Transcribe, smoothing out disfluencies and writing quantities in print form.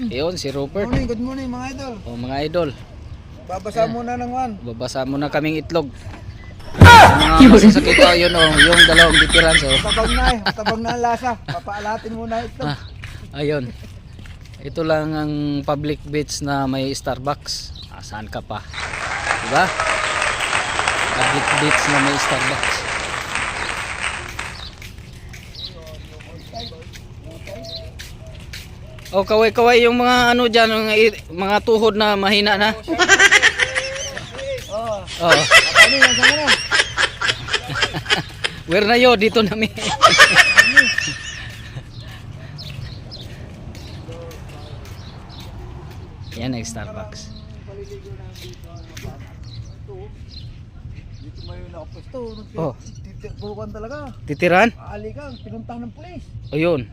Yun, si Rupert. Good morning mga idol. O mga idol, Babasa muna ng one. babasa muna kaming itlog. Mga masasakit ko, yun o, yung dalawang bitiran. So, Tabag na ang lasa. Papaalatin muna ito. ayun. Ito lang ang public beach na may Starbucks. Saan ka pa? Diba? Public beach na may Starbucks. Oh, kaway-kaway yung mga ano dyan, mga tuhod na mahina na. Oh. Ano yan sa mga? Where na yo? Dito na mi. Yan ang Starbucks. Dito may nakapwesto. Oh. Bukan talaga. Titiran? Ali ka, pinuntahan ng pulis. O yun.